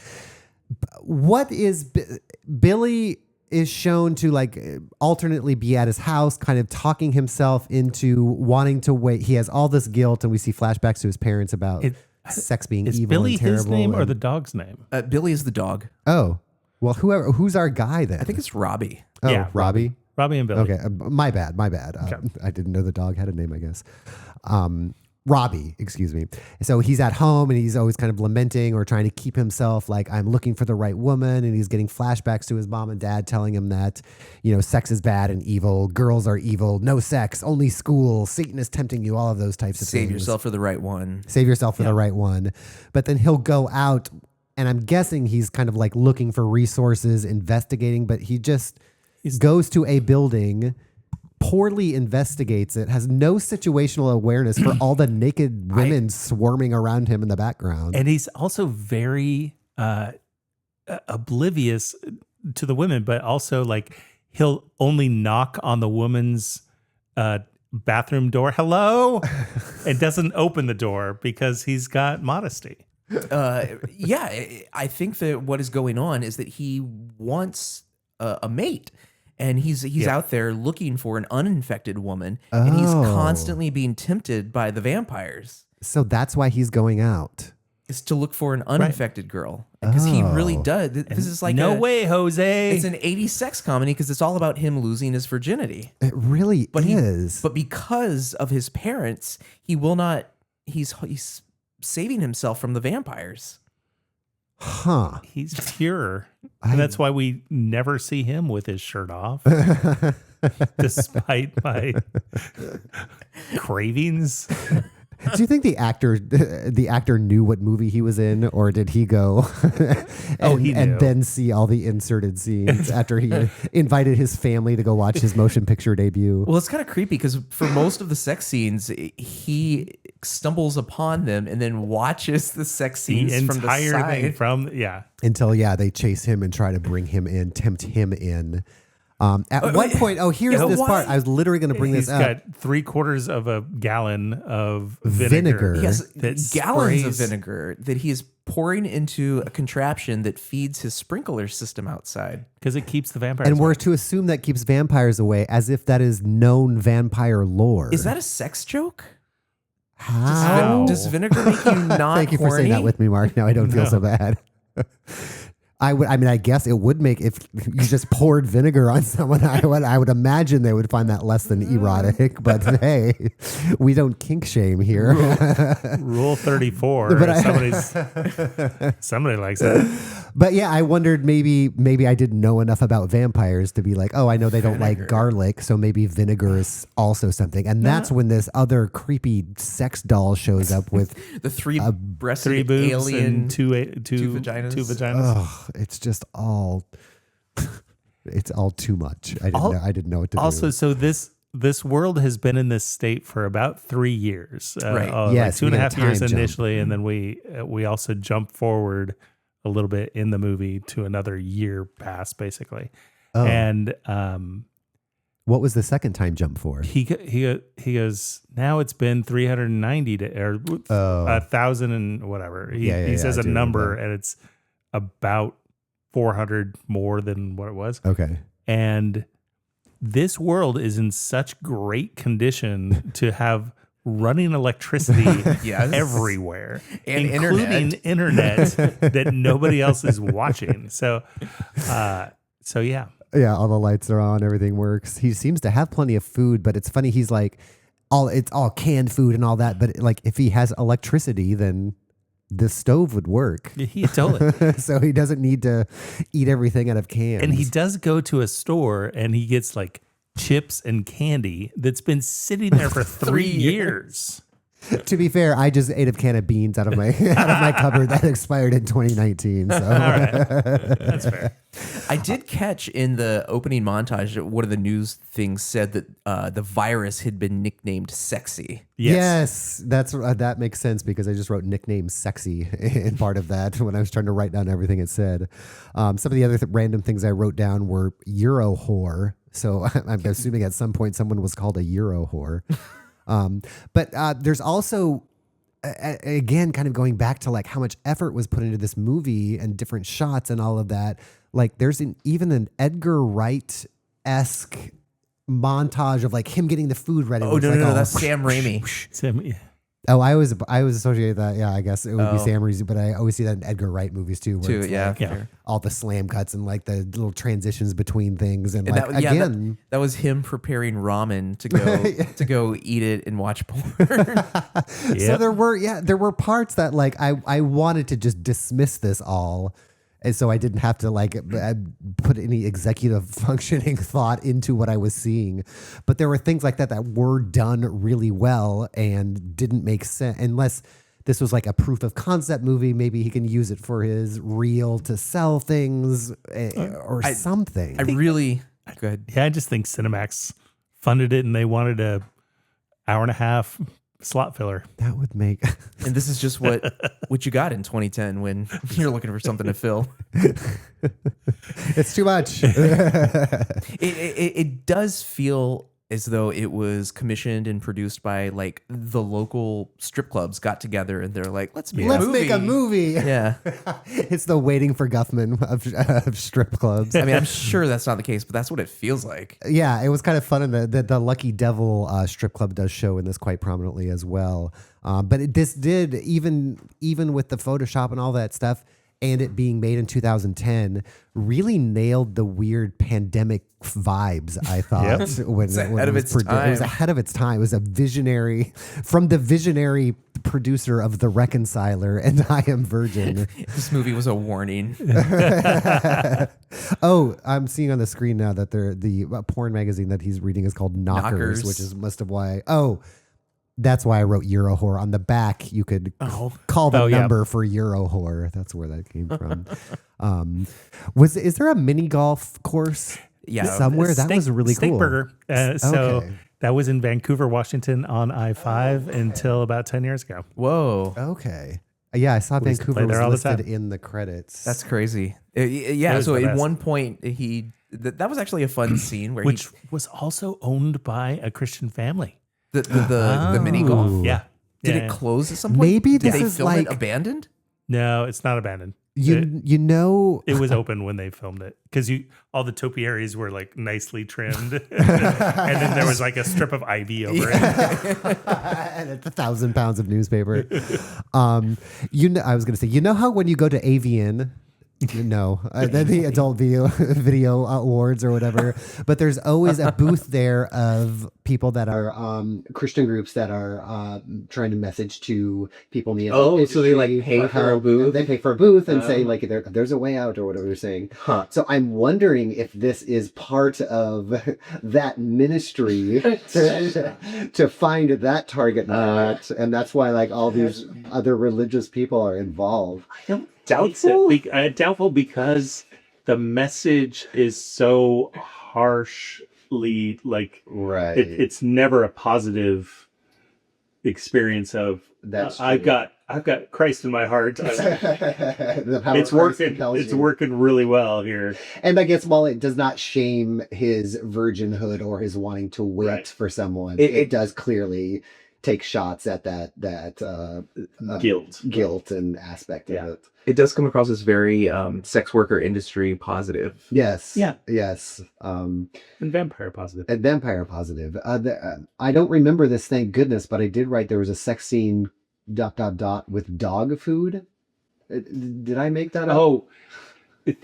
[SPEAKER 1] Billy is shown to like alternately be at his house, kind of talking himself into wanting to wait. He has all this guilt, and we see flashbacks to his parents about sex being
[SPEAKER 4] Is
[SPEAKER 1] evil
[SPEAKER 4] Billy
[SPEAKER 1] and terrible.
[SPEAKER 4] his name or
[SPEAKER 1] and-
[SPEAKER 4] the dog's name?
[SPEAKER 5] Billy is the dog.
[SPEAKER 1] Oh, well, who's our guy then?
[SPEAKER 5] I think it's Robbie.
[SPEAKER 1] oh,
[SPEAKER 4] yeah,
[SPEAKER 1] Robbie.
[SPEAKER 4] Robbie and Billy.
[SPEAKER 1] Okay, my bad. I didn't know the dog had a name, I guess. Robbie, excuse me. So he's at home and he's always kind of lamenting or trying to keep himself like, I'm looking for the right woman. And he's getting flashbacks to his mom and dad telling him that, sex is bad and evil. Girls are evil. No sex, only school. Satan is tempting you. All of those types of things.
[SPEAKER 5] Save yourself for the right one.
[SPEAKER 1] Save yourself for the right one. But then he'll go out, and I'm guessing he's kind of like looking for resources, investigating, but he just goes to a building, poorly investigates it, has no situational awareness for all the naked women swarming around him in the background.
[SPEAKER 4] And he's also very oblivious to the women, but also like he'll only knock on the woman's bathroom door, hello, and doesn't open the door because he's got modesty.
[SPEAKER 5] I think that what is going on is that he wants a mate. And he's out there looking for an uninfected woman, and he's constantly being tempted by the vampires.
[SPEAKER 1] So that's why he's going out.
[SPEAKER 5] Is to look for an uninfected girl, because he really does. This is like
[SPEAKER 4] No way, Jose.
[SPEAKER 5] It's an 80s sex comedy because it's all about him losing his virginity.
[SPEAKER 1] It really is.
[SPEAKER 5] But because of his parents, he will not. He's saving himself from the vampires.
[SPEAKER 1] Huh.
[SPEAKER 4] He's pure. And that's why we never see him with his shirt off, despite my cravings.
[SPEAKER 1] Do you think the actor knew what movie he was in, or did he go
[SPEAKER 4] he knew.
[SPEAKER 1] and then see all the inserted scenes after he invited his family to go watch his motion picture debut?
[SPEAKER 5] Well, it's kind of creepy because for most of the sex scenes, he stumbles upon them and then watches the sex scenes
[SPEAKER 4] The
[SPEAKER 5] from the
[SPEAKER 4] entire
[SPEAKER 5] side.
[SPEAKER 4] thing from,
[SPEAKER 1] Until they chase him and try to bring him in, tempt him in. At one point, here's this part. I was literally going to bring
[SPEAKER 4] he's
[SPEAKER 1] this up.
[SPEAKER 4] got 3/4 of a gallon of vinegar.
[SPEAKER 5] He has
[SPEAKER 4] that
[SPEAKER 5] gallons of
[SPEAKER 4] sprays-
[SPEAKER 5] vinegar that he is pouring into a contraption that feeds his sprinkler system outside.
[SPEAKER 4] Because it keeps the vampires
[SPEAKER 1] And we're
[SPEAKER 4] away.
[SPEAKER 1] to assume that keeps vampires away, as if that is known vampire lore.
[SPEAKER 5] Is that a sex joke?
[SPEAKER 1] how?
[SPEAKER 5] Does vinegar make you not
[SPEAKER 1] Thank you for saying
[SPEAKER 5] horny?
[SPEAKER 1] that with me, Mark. Now I don't feel so bad. I guess it would make, if you just poured vinegar on someone, I would imagine they would find that less than erotic. But hey, we don't kink shame here.
[SPEAKER 4] Rule 34.
[SPEAKER 1] But
[SPEAKER 4] Somebody likes it.
[SPEAKER 1] But yeah, I wondered maybe I didn't know enough about vampires to be like, oh, I know they don't like garlic, so maybe vinegar is also something. And that's when this other creepy sex doll shows up with
[SPEAKER 5] The three-breasted
[SPEAKER 4] 3 boobs
[SPEAKER 5] alien
[SPEAKER 4] and two
[SPEAKER 5] vaginas.
[SPEAKER 4] Two vaginas.
[SPEAKER 1] oh, it's just all it's all too much. I didn't know what to
[SPEAKER 4] Also,
[SPEAKER 1] do.
[SPEAKER 4] so this world has been in this state for about 3 years.
[SPEAKER 5] Right.
[SPEAKER 1] Yes,
[SPEAKER 4] like 2.5
[SPEAKER 1] we got a
[SPEAKER 4] years
[SPEAKER 1] time jump.
[SPEAKER 4] initially, and then we also jump forward a little bit in the movie to another year past, basically.
[SPEAKER 1] Oh.
[SPEAKER 4] And
[SPEAKER 1] What was the second time jump for?
[SPEAKER 4] he goes, now it's been 390 or 1,000 and whatever. He says
[SPEAKER 1] I
[SPEAKER 4] a
[SPEAKER 1] do
[SPEAKER 4] number,
[SPEAKER 1] remember.
[SPEAKER 4] and it's about 400 more than what it was.
[SPEAKER 1] Okay.
[SPEAKER 4] And this world is in such great condition to have running electricity
[SPEAKER 5] Yes.
[SPEAKER 4] everywhere,
[SPEAKER 5] And
[SPEAKER 4] including internet that nobody else is watching. So yeah.
[SPEAKER 1] Yeah, all the lights are on, everything works. He seems to have plenty of food, but it's funny, he's like it's all canned food and all that, but like if he has electricity, then the stove would work.
[SPEAKER 4] He totally.
[SPEAKER 1] So he doesn't need to eat everything out of cans.
[SPEAKER 4] And he does go to a store and he gets like chips and candy that's been sitting there for 3 years.
[SPEAKER 1] To be fair, I just ate a can of beans out of my cupboard that expired in 2019. So
[SPEAKER 4] All right. That's fair.
[SPEAKER 5] I did catch in the opening montage that one of the news things said that the virus had been nicknamed Sexy.
[SPEAKER 1] yes, that makes sense because I just wrote nickname sexy in part of that when I was trying to write down everything it said. Some of the other random things I wrote down were Euro whore. So I'm assuming at some point someone was called a Euro whore. But there's also again, kind of going back to like how much effort was put into this movie and different shots and all of that. Like there's even an Edgar Wright-esque montage of like him getting the food ready.
[SPEAKER 5] Oh, no,
[SPEAKER 1] like,
[SPEAKER 5] no, that's Sam Raimi.
[SPEAKER 4] Sam,
[SPEAKER 1] Oh, I always associate that. Yeah, I guess it would be Sam Raimi, but I always see that in Edgar Wright movies too. Where it's like
[SPEAKER 5] fair.
[SPEAKER 1] all the slam cuts and like the little transitions between things, and like
[SPEAKER 5] that,
[SPEAKER 1] again,
[SPEAKER 5] that was him preparing ramen to go to go eat it and watch porn.
[SPEAKER 1] So there were parts that like I wanted to just dismiss this all. And so I didn't have to like put any executive functioning thought into what I was seeing. But there were things like that were done really well and didn't make sense. Unless this was like a proof of concept movie, maybe he can use it for his reel to sell things or something.
[SPEAKER 5] I really good.
[SPEAKER 4] Yeah, I just think Cinemax funded it and they wanted a hour and a half slot filler.
[SPEAKER 1] That would make
[SPEAKER 5] And this is just what you got in 2010 when you're looking for something to fill.
[SPEAKER 1] It's too much.
[SPEAKER 5] It does feel as though it was commissioned and produced by like the local strip clubs got together and they're like, let's make a movie.
[SPEAKER 1] Yeah. It's the Waiting for Guffman of strip clubs.
[SPEAKER 5] I mean, I'm sure that's not the case, but that's what it feels like.
[SPEAKER 1] Yeah, it was kind of fun. And the Lucky Devil strip club does show in this quite prominently as well. But this did, even with the Photoshop and all that stuff, and it being made in 2010, really nailed the weird pandemic vibes, I thought. When it was
[SPEAKER 5] time.
[SPEAKER 1] It was ahead of its time. It was a visionary, from the visionary producer of The Reconciler and I Am Virgin.
[SPEAKER 5] This movie was a warning.
[SPEAKER 1] Oh, I'm seeing on the screen now that the porn magazine that he's reading is called Knockers. Which is must have why. Oh, that's why I wrote Euro Whore. On the back, you could call the number for Euro Whore. That's where that came from. Is there a mini golf course?
[SPEAKER 5] Yeah,
[SPEAKER 1] somewhere that was really cool.
[SPEAKER 4] Steakburger. So that was in Vancouver, Washington, on I-5 until about 10 years ago.
[SPEAKER 5] Whoa.
[SPEAKER 1] Okay. Yeah, I saw Vancouver was listed in the credits.
[SPEAKER 5] That's crazy. Yeah. So at one point that was actually a fun scene where
[SPEAKER 4] which was also owned by a Christian family.
[SPEAKER 5] The mini golf.
[SPEAKER 4] Yeah.
[SPEAKER 5] Did it close at some point?
[SPEAKER 1] Maybe
[SPEAKER 5] Did
[SPEAKER 1] this
[SPEAKER 5] they
[SPEAKER 1] is
[SPEAKER 5] film
[SPEAKER 1] like
[SPEAKER 5] it abandoned?
[SPEAKER 4] No, it's not abandoned.
[SPEAKER 1] You know,
[SPEAKER 4] it was open when they filmed it because all the topiaries were like nicely trimmed, and then there was like a strip of ivy over it,
[SPEAKER 1] and it's 1,000 pounds of newspaper. I was going to say, you know how when you go to AVN. No, the adult video awards or whatever. But there's always a booth there of people that are Christian groups that are trying to message to people in the industry.
[SPEAKER 6] So they like pay for a booth.
[SPEAKER 1] They pay for a booth and say like there's a way out or whatever they're saying. So I'm wondering if this is part of that ministry to find that target market, and that's why like all these other religious people are involved.
[SPEAKER 6] Doubtful because the message is so harshly like
[SPEAKER 1] right.
[SPEAKER 6] It's never a positive experience of
[SPEAKER 1] that's
[SPEAKER 6] I've got Christ in my heart. It's working. It's working really well here.
[SPEAKER 1] And I guess while it does not shame his virginhood or his wanting to wait for someone, it does clearly take shots at that guilt and aspect of it.
[SPEAKER 7] It does come across as very sex worker industry positive.
[SPEAKER 1] Yes.
[SPEAKER 6] Yeah.
[SPEAKER 1] Yes.
[SPEAKER 6] And vampire positive.
[SPEAKER 1] I don't remember this, thank goodness, but I did write there was a sex scene ... with dog food. Did I make that up?
[SPEAKER 6] Oh,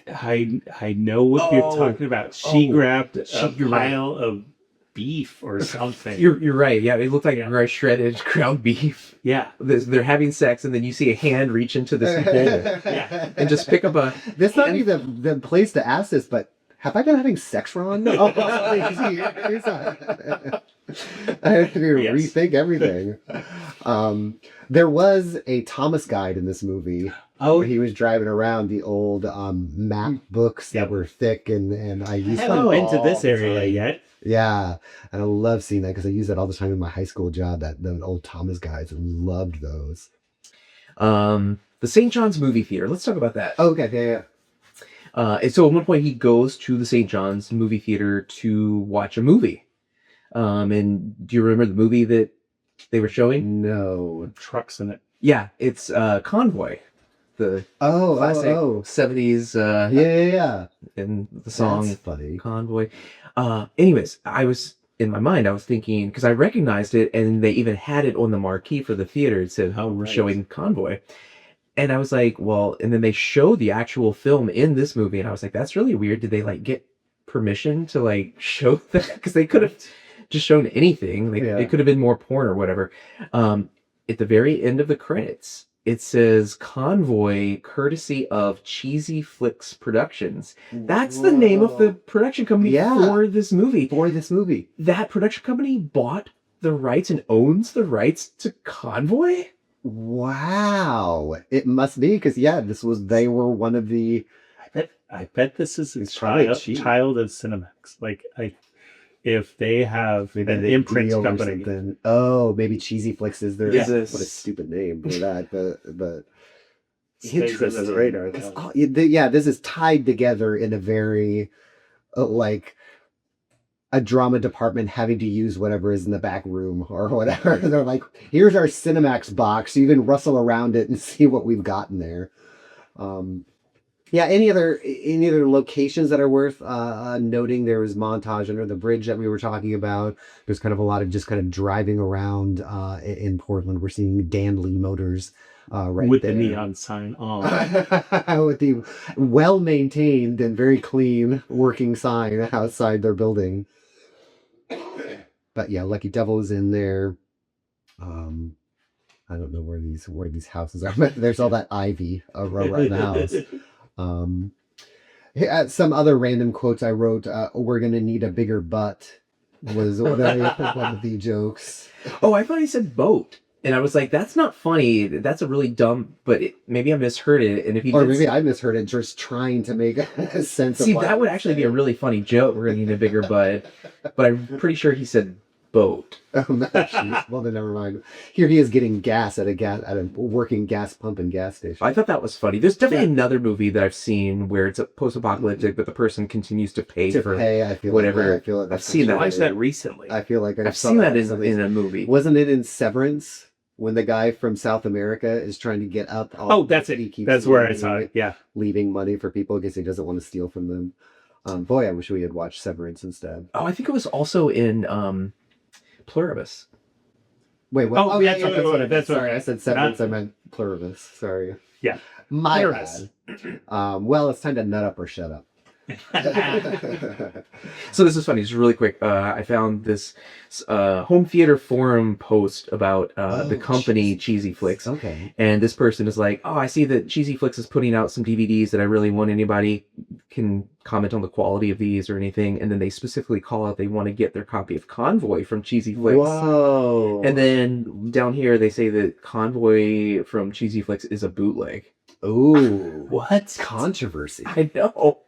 [SPEAKER 6] I know what you're talking about. She grabbed a pile of beef or something.
[SPEAKER 7] You're right. Yeah, it looked like very shredded ground beef.
[SPEAKER 6] Yeah,
[SPEAKER 7] they're having sex, and then you see a hand reach into this bowl, and just pick up a.
[SPEAKER 1] This not even the place to ask this, but have I been having sex wrong? I have to rethink everything. There was a Thomas guide in this movie.
[SPEAKER 6] Oh,
[SPEAKER 1] he was driving around the old map books that were thick, and I used
[SPEAKER 6] them all into this area yet.
[SPEAKER 1] Yeah, and I love seeing that because I use that all the time in my high school job. The old Thomas guides, and loved those.
[SPEAKER 7] The St. John's movie theater. Let's talk about that.
[SPEAKER 1] Oh, okay, yeah.
[SPEAKER 7] And so at one point he goes to the St. John's movie theater to watch a movie. And do you remember the movie that they were showing?
[SPEAKER 1] No.
[SPEAKER 6] Trucks in it.
[SPEAKER 7] Yeah, it's Convoy, the classic 70s
[SPEAKER 1] Yeah.
[SPEAKER 7] in the song
[SPEAKER 1] That's funny.
[SPEAKER 7] Convoy. Anyways, I was in my mind, I was thinking because I recognized it, and they even had it on the marquee for the theater. It said, "Oh, we're showing Convoy," and I was like, "Well," and then they show the actual film in this movie, and I was like, "That's really weird. Did they like get permission to like show that? Because they could have just shown anything. Like it could have been more porn or whatever." At the very end of the credits, it says Convoy, courtesy of Cheesy Flicks Productions. That's the name of the production company for this movie. That production company bought the rights and owns the rights to Convoy?
[SPEAKER 1] Wow. It must be because they were one of the.
[SPEAKER 6] I bet this is a
[SPEAKER 1] It's probably cheap.
[SPEAKER 6] child of Cinemax. Like if they have an imprint
[SPEAKER 1] deal or
[SPEAKER 6] company.
[SPEAKER 1] something. Oh, maybe Cheesy Flicks is their.
[SPEAKER 7] Yeah.
[SPEAKER 1] What a stupid name for that, but
[SPEAKER 6] Stays under the radar, though.
[SPEAKER 1] This is tied together in a very like a drama department having to use whatever is in the back room or whatever. They're like, here's our Cinemax box. You can rustle around it and see what we've got in there. Any other locations that are worth noting? There was montage under the bridge that we were talking about. There's kind of a lot of just kind of driving around in Portland. We're seeing Dan Lee Motors right
[SPEAKER 6] with
[SPEAKER 1] there.
[SPEAKER 6] the neon sign on.
[SPEAKER 1] With the well-maintained and very clean working sign outside their building. But yeah, Lucky Devil is in there. I don't know where these houses are, but there's all that ivy around the house. Some other random quotes I wrote. We're gonna need a bigger butt was one of the jokes.
[SPEAKER 7] Oh, I thought he said boat. And I was like, that's not funny. That's a really dumb, but maybe I misheard it. And if he
[SPEAKER 1] maybe I misheard it, just trying to make a sense
[SPEAKER 7] See,
[SPEAKER 1] of
[SPEAKER 7] that would actually be a really funny joke. We're going to need a bigger butt. But I'm pretty sure he said boat.
[SPEAKER 1] Oh, no, geez. Well, then never mind. Here he is getting gas at a working gas pump and gas station.
[SPEAKER 7] I thought that was funny. There's definitely another movie that I've seen where it's a post-apocalyptic, but the person continues to pay for whatever.
[SPEAKER 1] I feel like
[SPEAKER 7] I've seen that.
[SPEAKER 6] I watched that recently.
[SPEAKER 1] I feel like
[SPEAKER 7] I've seen that in a movie.
[SPEAKER 1] Wasn't it in Severance? When the guy from South America is trying to get out.
[SPEAKER 6] That's it. That's where I saw it. Yeah.
[SPEAKER 1] Leaving money for people because he doesn't want to steal from them. Boy, I wish we had watched Severance instead.
[SPEAKER 7] Oh, I think it was also in Pluribus.
[SPEAKER 1] Wait, what?
[SPEAKER 6] Oh, yeah, that's what
[SPEAKER 1] sorry, I said Severance. I meant Pluribus. Sorry.
[SPEAKER 6] Yeah.
[SPEAKER 1] My
[SPEAKER 6] Pluribus.
[SPEAKER 1] bad. Well, it's time to nut up or shut up.
[SPEAKER 7] So this is funny. Just really quick. I found this home theater forum post about the company Cheesy Flicks.
[SPEAKER 1] Okay.
[SPEAKER 7] And this person is like, "Oh, I see that Cheesy Flicks is putting out some DVDs that I really want anybody can comment on the quality of these or anything." And then they specifically call out they want to get their copy of Convoy from Cheesy Flicks.
[SPEAKER 1] Whoa.
[SPEAKER 7] And then down here they say that Convoy from Cheesy Flicks is a bootleg.
[SPEAKER 1] Ooh.
[SPEAKER 6] What?
[SPEAKER 1] Controversy.
[SPEAKER 7] I know.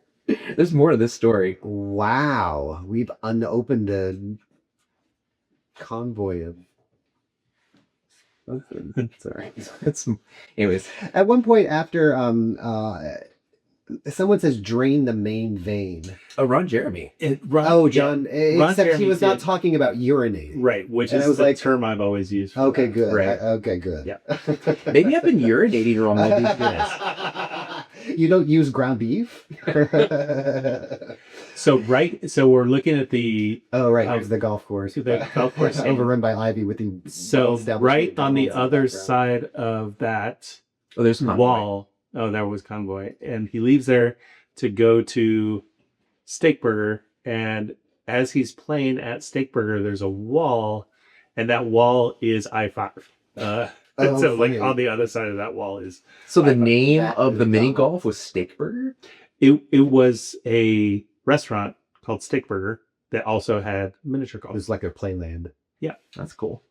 [SPEAKER 7] There's more to this story.
[SPEAKER 1] Wow. We've unopened a convoy of... Sorry.
[SPEAKER 7] Anyways.
[SPEAKER 1] At one point after someone says drain the main vein.
[SPEAKER 7] Oh, Ron Jeremy.
[SPEAKER 1] John. Except
[SPEAKER 6] Jeremy
[SPEAKER 1] he was not
[SPEAKER 6] did.
[SPEAKER 1] talking about urinating.
[SPEAKER 6] Right, which is the term I've always used. For
[SPEAKER 1] Okay,
[SPEAKER 6] that.
[SPEAKER 1] good.
[SPEAKER 7] Right.
[SPEAKER 1] Okay, good.
[SPEAKER 6] Yeah.
[SPEAKER 7] Maybe I've been urinating wrong all these years.
[SPEAKER 1] You don't use ground beef?
[SPEAKER 6] So we're looking at the
[SPEAKER 1] Here's the golf course.
[SPEAKER 6] the golf course
[SPEAKER 1] Overrun by ivy with the
[SPEAKER 6] So
[SPEAKER 1] established
[SPEAKER 6] right on the
[SPEAKER 1] McDonald's in
[SPEAKER 6] other
[SPEAKER 1] background.
[SPEAKER 6] side of that
[SPEAKER 7] Oh, there's Convoy.
[SPEAKER 6] wall. Oh, there was Convoy, and he leaves there to go to Steakburger. And as he's playing at Steakburger, there's a wall, and that wall is I-5. And so,
[SPEAKER 1] funny.
[SPEAKER 6] on the other side of that wall is
[SPEAKER 7] So the
[SPEAKER 6] I-5.
[SPEAKER 7] name
[SPEAKER 1] That
[SPEAKER 7] of
[SPEAKER 1] is
[SPEAKER 7] the mini
[SPEAKER 1] dumb.
[SPEAKER 7] golf was Steakburger?
[SPEAKER 6] It was a restaurant called Steakburger that also had miniature
[SPEAKER 1] It
[SPEAKER 6] golf.
[SPEAKER 1] was like a playland.
[SPEAKER 7] That's cool.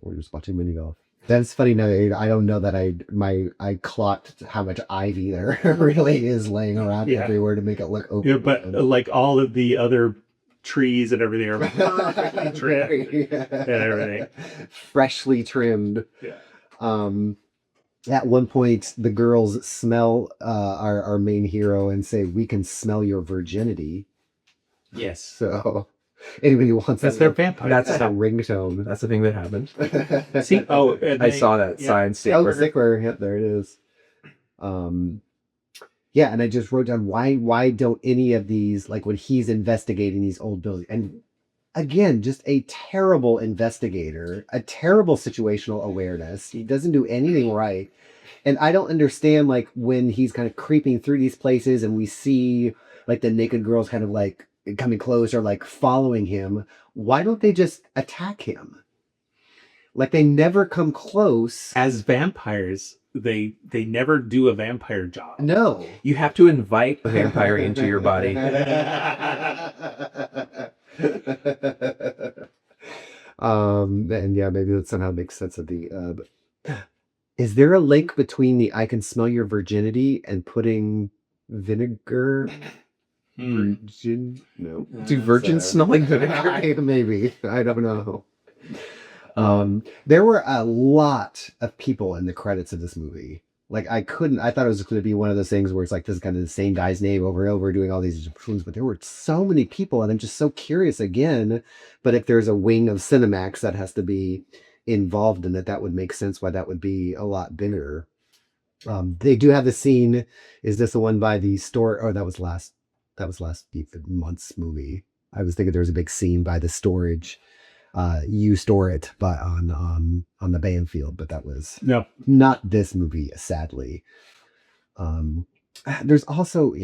[SPEAKER 1] We're just watching mini golf. That's funny. No, I don't know that I clocked how much ivy there really is laying around
[SPEAKER 6] Yeah.
[SPEAKER 1] everywhere to make it look open.
[SPEAKER 6] Yeah, but like all of the other trees and everything are perfectly trimmed and everything.
[SPEAKER 1] Freshly trimmed.
[SPEAKER 6] Yeah.
[SPEAKER 1] At one point, the girls smell our main hero and say, "We can smell your virginity."
[SPEAKER 6] Yes.
[SPEAKER 1] So Anybody wants
[SPEAKER 6] That's their vampire.
[SPEAKER 7] That's
[SPEAKER 1] a ringtone.
[SPEAKER 7] That's the thing that happened.
[SPEAKER 6] See,
[SPEAKER 7] I saw that sign.
[SPEAKER 1] Oh, Stickler. Yep, there it is. Yeah, and I just wrote down why don't any of these, like when he's investigating these old buildings, and again, just a terrible investigator, a terrible situational awareness. He doesn't do anything right. And I don't understand, like, when he's kind of creeping through these places and we see, like, the naked girls kind of, like, coming close or, like, following him. Why don't they just attack him? Like, they never come close.
[SPEAKER 6] As vampires, they never do a vampire job.
[SPEAKER 1] No.
[SPEAKER 7] You have to invite a vampire into your body.
[SPEAKER 1] And yeah, maybe that somehow makes sense of the is there a link between the I can smell your virginity and putting vinegar virgin no
[SPEAKER 7] Do virgins smell like vinegar?
[SPEAKER 1] maybe I don't know. There were a lot of people in the credits of this movie. Like I thought it was going to be one of those things where it's like this is kind of the same guy's name over and over doing all these films, but there were so many people and I'm just so curious again. But if there's a wing of Cinemax that has to be involved in it, that would make sense why that would be a lot bigger. They do have the scene. Is this the one by the store? Oh, that was last month's movie. I was thinking there was a big scene by the storage. You store it, but on the Banfield, but that was not this movie, sadly. There's also,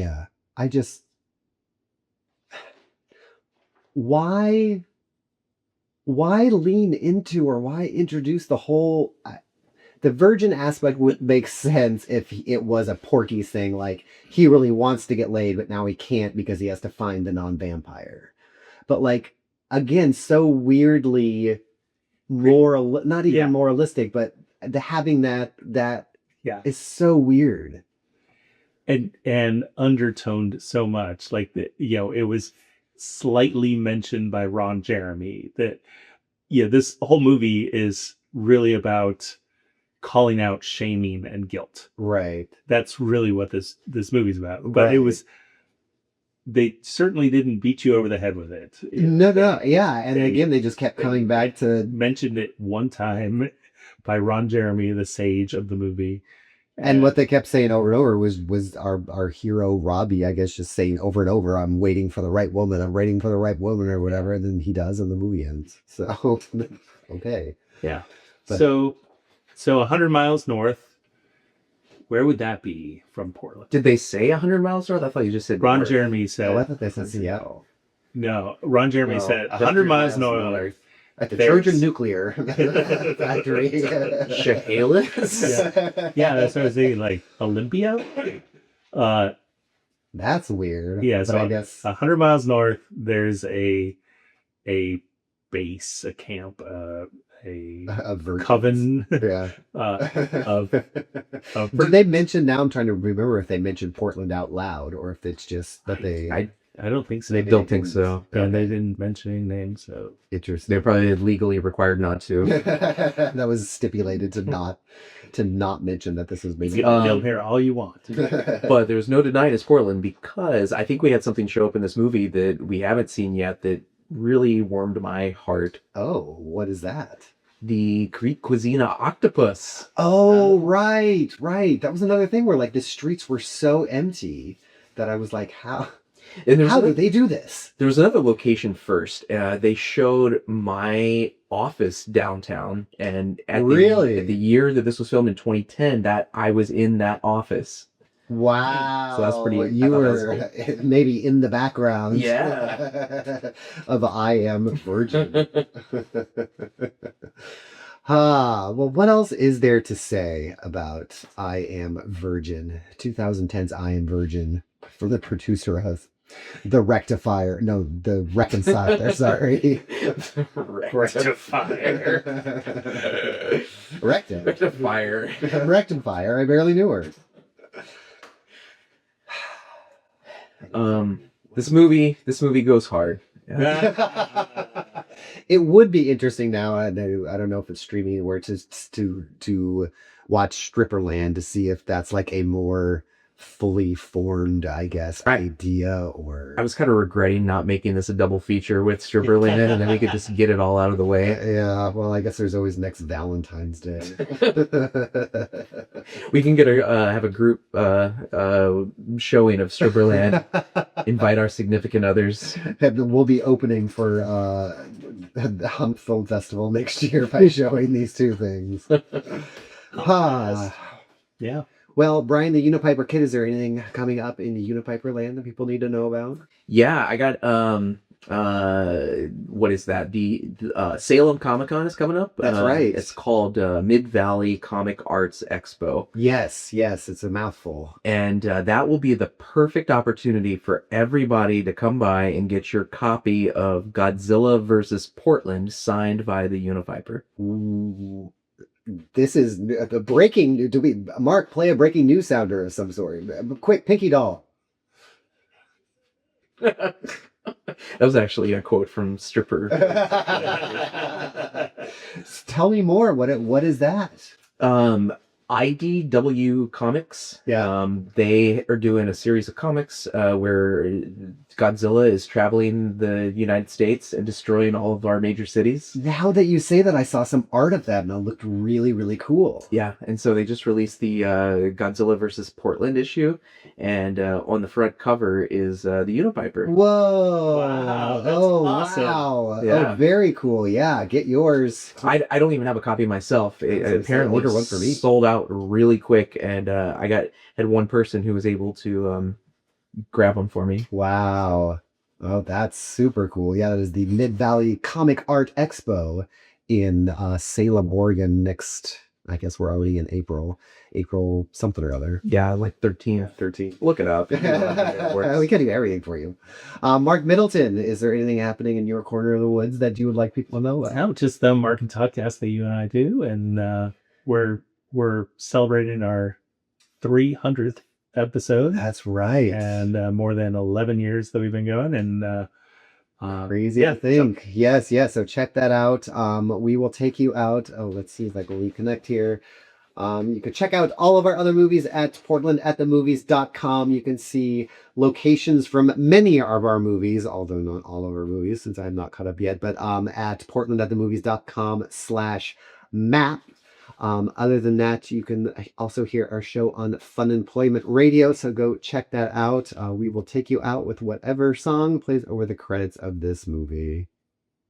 [SPEAKER 1] why lean into or why introduce the whole the virgin aspect would make sense if it was a Porky's thing, like he really wants to get laid, but now he can't because he has to find the non-vampire. But like, again, so weirdly not even moralistic, but having that is so weird
[SPEAKER 6] and undertoned so much. Like it was slightly mentioned by Ron Jeremy that this whole movie is really about calling out shaming and guilt.
[SPEAKER 1] Right.
[SPEAKER 6] That's really what this movie's about. But it was. They certainly didn't beat you over the head with it.
[SPEAKER 1] No, yeah. And again, they just kept coming back to...
[SPEAKER 6] Mentioned it one time by Ron Jeremy, the sage of the movie.
[SPEAKER 1] And what they kept saying over and over was our hero, Robbie, I guess, just saying over and over, I'm waiting for the right woman, or whatever. And then he does, and the movie ends. So, okay.
[SPEAKER 6] Yeah. But, so 100 miles north. Where would that be from Portland?
[SPEAKER 7] Did they say 100 miles north? I thought you just said
[SPEAKER 6] Ron
[SPEAKER 7] north.
[SPEAKER 6] Jeremy said...
[SPEAKER 1] Oh, I thought they said Seattle.
[SPEAKER 6] No, Ron Jeremy said 100 miles north.
[SPEAKER 1] At the Trojan Nuclear Factory.
[SPEAKER 7] Chehalis?
[SPEAKER 6] Yeah, that's what I was thinking, like Olympia?
[SPEAKER 1] That's weird.
[SPEAKER 6] Yeah, so
[SPEAKER 1] I guess
[SPEAKER 6] 100 miles north, there's a base, a camp, a coven.
[SPEAKER 1] Yeah.
[SPEAKER 6] Did
[SPEAKER 1] they mention, now I'm trying to remember if they mentioned Portland out loud or if it's just that they...
[SPEAKER 6] I don't think so.
[SPEAKER 7] They don't think so.
[SPEAKER 6] Yeah, they didn't mention any names, so...
[SPEAKER 1] Interesting.
[SPEAKER 7] They're probably legally required not to.
[SPEAKER 1] That was stipulated to not mention that this is maybe...
[SPEAKER 6] You can film here all you want.
[SPEAKER 7] But there's no denying it's Portland, because I think we had something show up in this movie that we haven't seen yet that really warmed my heart.
[SPEAKER 1] Oh, what is that?
[SPEAKER 7] The Greek Cuisina octopus.
[SPEAKER 1] Oh, right. That was another thing where like the streets were so empty that I was like, how did they do this?
[SPEAKER 7] There was another location first. They showed my office downtown, and at the year that this was filmed in 2010, that I was in that office.
[SPEAKER 1] Wow.
[SPEAKER 7] So that's pretty...
[SPEAKER 1] You were maybe in the background.
[SPEAKER 7] Yeah.
[SPEAKER 1] Of I Am Virgin. Well, what else is there to say about I Am Virgin? 2010's I Am Virgin, for the producer of The Rectifier. No, The Reconciler, sorry.
[SPEAKER 6] Rectifier.
[SPEAKER 1] Rectifier. I barely knew her.
[SPEAKER 7] This movie goes hard.
[SPEAKER 1] It would be interesting now. I don't know if it's streaming, where to watch Stripperland to see if that's like a more fully formed, I guess, idea or.
[SPEAKER 7] I was kind of regretting not making this a double feature with Stripperland, and then we could just get it all out of the way.
[SPEAKER 1] Yeah, well, I guess there's always next Valentine's Day.
[SPEAKER 7] We can get have a group showing of Stripperland. Invite our significant others.
[SPEAKER 1] And we'll be opening for the Hump Film Festival next year by showing these two things.
[SPEAKER 6] Yeah.
[SPEAKER 1] Well, Brian, the Unipiper Kid, is there anything coming up in Unipiper Land that people need to know about?
[SPEAKER 7] Yeah, I got what is that? The Salem Comic Con is coming up.
[SPEAKER 1] That's right.
[SPEAKER 7] It's called Mid Valley Comic Arts Expo.
[SPEAKER 1] Yes, it's a mouthful.
[SPEAKER 7] And that will be the perfect opportunity for everybody to come by and get your copy of Godzilla vs. Portland signed by the Unipiper.
[SPEAKER 1] Ooh. This is the breaking. Do we, Mark, play a breaking news sounder of some sort? Quick, Pinky Doll.
[SPEAKER 7] That was actually a quote from Stripper.
[SPEAKER 1] Tell me more. What is that?
[SPEAKER 7] IDW Comics.
[SPEAKER 1] Yeah.
[SPEAKER 7] They are doing a series of comics where Godzilla is traveling the United States and destroying all of our major cities.
[SPEAKER 1] Now that you say that, I saw some art of that and it looked really, really cool.
[SPEAKER 7] Yeah, and so they just released the Godzilla vs. Portland issue, and on the front cover is the Unipiper.
[SPEAKER 1] Whoa!
[SPEAKER 6] Wow, that's awesome.
[SPEAKER 1] Wow!
[SPEAKER 7] Yeah.
[SPEAKER 1] Oh, very cool. Yeah, get yours.
[SPEAKER 7] I don't even have a copy myself. Apparently,
[SPEAKER 1] order one for me.
[SPEAKER 7] Sold out really quick, and I had one person who was able to grab them for me.
[SPEAKER 1] Wow! Oh, that's super cool. Yeah, that is the Mid Valley Comic Art Expo in Salem, Oregon. Next, I guess we're already in April something or other.
[SPEAKER 7] Yeah, like 13th. Look it up.
[SPEAKER 1] We can do everything for you. Mark Middleton, is there anything happening in your corner of the woods that you would like people to know about?
[SPEAKER 6] Well, just the Mark and Toddcast that you and I do, and we're celebrating our 300th episode.
[SPEAKER 1] That's right.
[SPEAKER 6] And more than 11 years that we've been going, and
[SPEAKER 1] crazy to think. Yes. So check that out. We will take you out. Oh, let's see if I can reconnect here. You can check out all of our other movies at portlandatthemovies.com. You can see locations from many of our movies, although not all of our movies since I'm not caught up yet, but at portlandatthemovies.com/map. Other than that, you can also hear our show on Fun Employment Radio, so go check that out. We will take you out with whatever song plays over the credits of this movie.